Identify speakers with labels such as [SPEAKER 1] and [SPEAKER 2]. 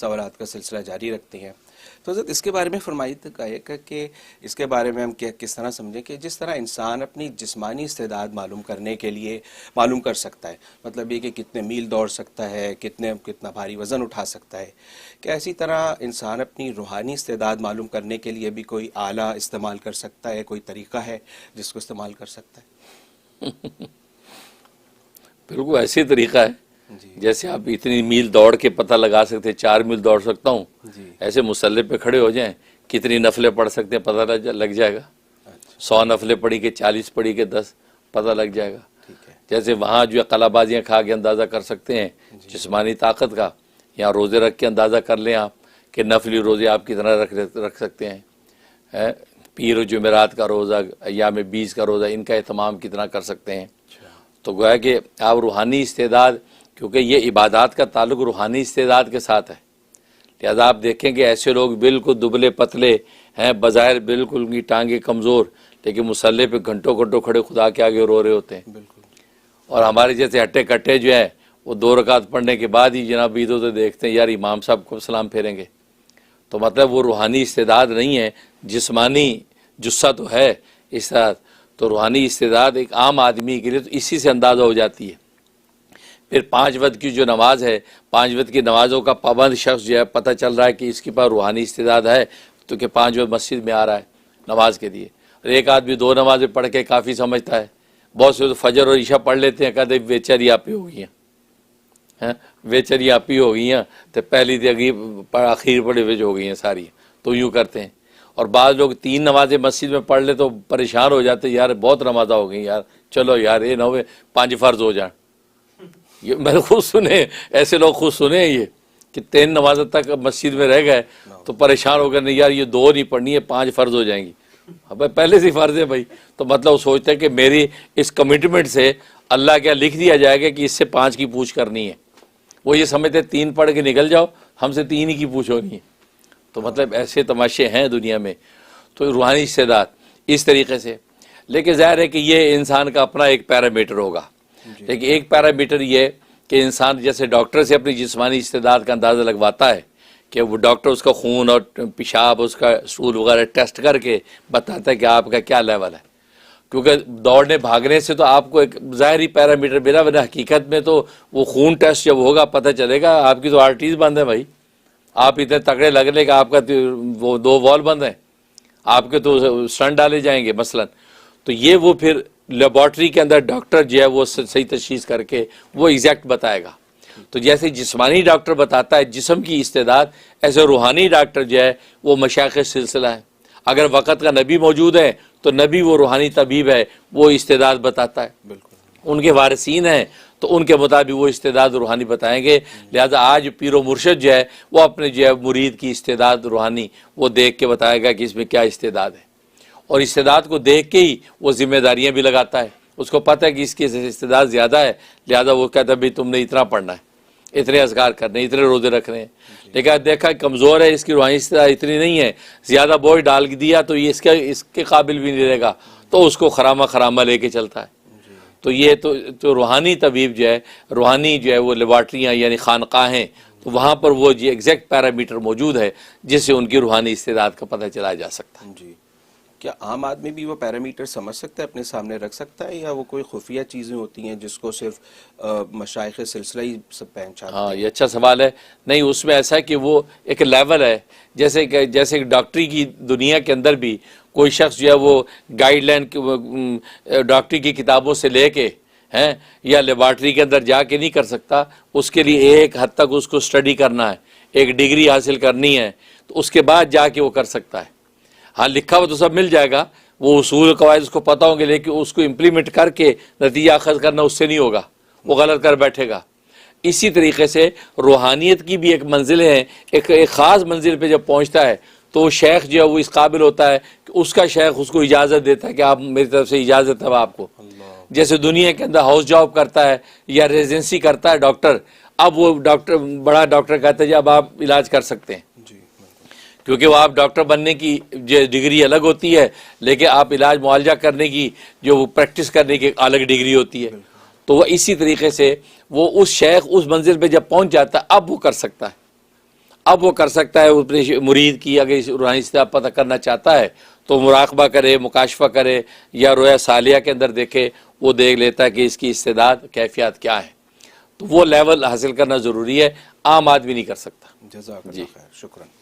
[SPEAKER 1] سوالات کا سلسلہ جاری رکھتے ہیں. تو حضرت اس کے بارے میں فرمائیے کہ اس کے بارے میں ہم کس طرح سمجھیں کہ جس طرح انسان اپنی جسمانی استعداد معلوم کرنے کے لیے معلوم کر سکتا ہے، مطلب یہ کہ کتنے میل دوڑ سکتا ہے، کتنا بھاری وزن اٹھا سکتا ہے، کہ اسی طرح انسان اپنی روحانی استعداد معلوم کرنے کے لیے بھی کوئی آلہ استعمال کر سکتا ہے، کوئی طریقہ ہے جس کو استعمال کر سکتا ہے؟
[SPEAKER 2] بالکل ایسی طریقہ ہے
[SPEAKER 1] جی
[SPEAKER 2] جیسے آپ اتنی میل دوڑ کے پتہ لگا سکتے 4 میل دوڑ سکتا ہوں،
[SPEAKER 1] جی
[SPEAKER 2] ایسے مصلی پہ کھڑے ہو جائیں کتنی نفلیں پڑھ سکتے ہیں پتہ لگ جائے گا. 100 نفلیں پڑھی کہ 40 پڑھی کہ 10 پتہ لگ جائے گا.
[SPEAKER 1] ٹھیک ہے.
[SPEAKER 2] جیسے وہاں جو ہے قلع بازیاں کھا کے اندازہ کر سکتے ہیں جسمانی طاقت کا، یا روزے رکھ کے اندازہ کر لیں آپ کہ نفلی روزے آپ کتنا رکھ سکتے ہیں، پیر و جمعرات کا روزہ، ایام 20 کا روزہ، ان کا اہتمام کتنا کر سکتے ہیں. تو گویا کہ آپ روحانی استعداد، کیونکہ یہ عبادات کا تعلق روحانی استعداد کے ساتھ ہے، لہذا آپ دیکھیں کہ ایسے لوگ بالکل دبلے پتلے ہیں، بظاہر بالکل ان کی ٹانگیں کمزور، لیکن مصلی پہ گھنٹوں گھنٹوں کھڑے خدا کے آگے رو رہے ہوتے ہیں.
[SPEAKER 1] بالکل.
[SPEAKER 2] اور ہمارے جیسے ہٹے کٹے جو ہیں وہ 2 رکعت پڑھنے کے بعد ہی جناب عیدوں سے دیکھتے ہیں یار امام صاحب کو سلام پھیریں گے. تو مطلب وہ روحانی استعداد نہیں ہے، جسمانی جسہ تو ہے استعداد. تو روحانی استعداد ایک عام آدمی کے لیے تو اسی سے اندازہ ہو جاتی ہے. پھر 5 وقت کی جو نماز ہے، 5 وقت کی نمازوں کا پابند شخص جو ہے پتہ چل رہا ہے کہ اس کے پاس روحانی استعداد ہے، تو کہ 5 وقت مسجد میں آ رہا ہے نماز کے لیے. اور ایک آدمی 2 نمازیں پڑھ کے کافی سمجھتا ہے. بہت سے تو فجر اور عشاء پڑھ لیتے ہیں، کہتے ویچری آپی ہو گئی ہیں، ویچری آپی ہو گئی ہیں، تو پہلی تھی آخیر پڑے ویچ ہو گئی ہیں ساری، تو یوں کرتے ہیں. اور بعض لوگ 3 نمازیں مسجد میں پڑھ لے تو پریشان ہو جاتے، یار بہت نمازیں ہو گئی یار، چلو یار یہ نہ ہوئے 5 فرض ہو جائیں. یہ میں نے خود سنے، ایسے لوگ خود سنے ہیں یہ کہ 3 نمازیں تک مسجد میں رہ گئے تو پریشان ہو گئے، نہیں یار یہ 2 نہیں پڑھنی ہے، 5 فرض ہو جائیں گی. اب پہلے سے فرض ہے بھائی. تو مطلب وہ سوچتا ہے کہ میری اس کمٹمنٹ سے اللہ کیا لکھ دیا جائے گا کہ اس سے 5 کی پوچھ کرنی ہے. وہ یہ سمجھتے 3 پڑھ کے نکل جاؤ، ہم سے 3 ہی کی پوچھ ہونی ہے. تو مطلب ایسے تماشے ہیں دنیا میں. تو روحانی استعداد اس طریقے سے، لیکن ظاہر ہے کہ یہ انسان کا اپنا ایک پیرامیٹر ہوگا. لیکن ایک پیرامیٹر یہ کہ انسان جیسے ڈاکٹر سے اپنی جسمانی استعداد کا اندازہ لگواتا ہے کہ وہ ڈاکٹر اس کا خون اور پیشاب، اس کا اسٹول وغیرہ ٹیسٹ کر کے بتاتا ہے کہ آپ کا کیا لیول ہے. کیونکہ دوڑنے بھاگنے سے تو آپ کو ایک ظاہری پیرامیٹر ملا، ورنہ حقیقت میں تو وہ خون ٹیسٹ جب ہوگا پتہ چلے گا آپ کی تو آرٹریز بند ہے بھائی. آپ اتنے تگڑے لگنے کہ آپ کا وہ 2 وال بند ہیں، آپ کے تو سٹنٹ ڈالے جائیں گے مثلا. تو یہ وہ پھر لیبارٹری کے اندر ڈاکٹر جو ہے وہ صحیح تشخیص کر کے وہ ایگزیکٹ بتائے گا. تو جیسے جسمانی ڈاکٹر بتاتا ہے جسم کی استعداد، ایسے روحانی ڈاکٹر جو ہے وہ مشائخ سلسلہ ہے. اگر وقت کا نبی موجود ہے تو نبی وہ روحانی طبیب ہے، وہ استعداد بتاتا ہے.
[SPEAKER 1] بالکل.
[SPEAKER 2] ان کے وارثین ہیں تو ان کے مطابق وہ استعداد روحانی بتائیں گے. لہذا آج پیر و مرشد جو ہے وہ اپنے جو ہے مرید کی استعداد روحانی وہ دیکھ کے بتائے گا کہ اس میں کیا استعداد ہے. اور استعداد کو دیکھ کے ہی وہ ذمہ داریاں بھی لگاتا ہے. اس کو پتہ ہے کہ اس کی استعداد زیادہ ہے، لہذا وہ کہتا ہے بھائی تم نے اتنا پڑھنا ہے، اتنے اذکار کرنے، اتنے روزے رکھنے ہیں. لیکن دیکھا کمزور ہے، اس کی روحانی استعداد اتنی نہیں ہے، زیادہ بوجھ ڈال دیا تو یہ اس کے قابل بھی نہیں رہے گا، تو اس کو خرامہ لے کے چلتا ہے. تو یہ تو روحانی طبیب جو ہے، روحانی جو ہے وہ لیبارٹریاں یعنی خانقاہ ہیں، تو وہاں پر وہ جو ایگزیکٹ پیرامیٹر موجود ہے جس سے ان کی روحانی استعداد کا پتہ چلا جا سکتا ہے.
[SPEAKER 1] جی. کیا عام آدمی بھی وہ پیرامیٹر سمجھ سکتا ہے، اپنے سامنے رکھ سکتا ہے، یا وہ کوئی خفیہ چیزیں ہوتی ہیں جس کو صرف مشائخ سلسلہ ہی سب پہچانتے ہیں؟
[SPEAKER 2] ہاں یہ اچھا سوال ہے. نہیں، اس میں ایسا ہے کہ وہ ایک لیول ہے، جیسے ڈاکٹری کی دنیا کے اندر بھی کوئی شخص جو ہے وہ گائیڈ لائن ڈاکٹری کی کتابوں سے لے کے ہیں یا لیبارٹری کے اندر جا کے نہیں کر سکتا. اس کے لیے ایک حد تک اس کو سٹڈی کرنا ہے، ایک ڈگری حاصل کرنی ہے، تو اس کے بعد جا کے وہ کر سکتا ہے. ہاں لکھا ہوا تو سب مل جائے گا، وہ اصول قواعد اس کو پتہ ہوں گے، لیکن اس کو امپلیمنٹ کر کے نتیجہ اخذ کرنا اس سے نہیں ہوگا، وہ غلط کر بیٹھے گا. اسی طریقے سے روحانیت کی بھی ایک منزل ہے، ایک خاص منزل پہ جب پہنچتا ہے تو شیخ جو ہے وہ اس قابل ہوتا ہے کہ اس کا شیخ اس کو اجازت دیتا ہے کہ آپ میری طرف سے اجازت ہے آپ کو. جیسے دنیا کے اندر ہاؤس جاب کرتا ہے یا ریزیڈنسی کرتا ہے ڈاکٹر، اب وہ ڈاکٹر بڑا ڈاکٹر کہتا ہے جی اب آپ علاج کر سکتے ہیں، کیونکہ وہ آپ ڈاکٹر بننے کی جو ڈگری الگ ہوتی ہے، لیکن آپ علاج معالجہ کرنے کی جو وہ پریکٹس کرنے کی الگ ڈگری ہوتی ہے. تو وہ اسی طریقے سے وہ اس شیخ اس منزل پہ جب پہنچ جاتا ہے اب وہ کر سکتا ہے. اب وہ کر سکتا ہے اپنے مرید کی اگر اس روحانی استعداد پتہ کرنا چاہتا ہے تو مراقبہ کرے، مکاشفہ کرے، یا رویا صالحہ کے اندر دیکھے، وہ دیکھ لیتا ہے کہ اس کی استعداد کیفیات کیا ہے. تو وہ لیول حاصل کرنا ضروری ہے، عام آدمی نہیں کر سکتا.
[SPEAKER 1] جزاک اللہ
[SPEAKER 2] جی.
[SPEAKER 1] خیر، شکراً.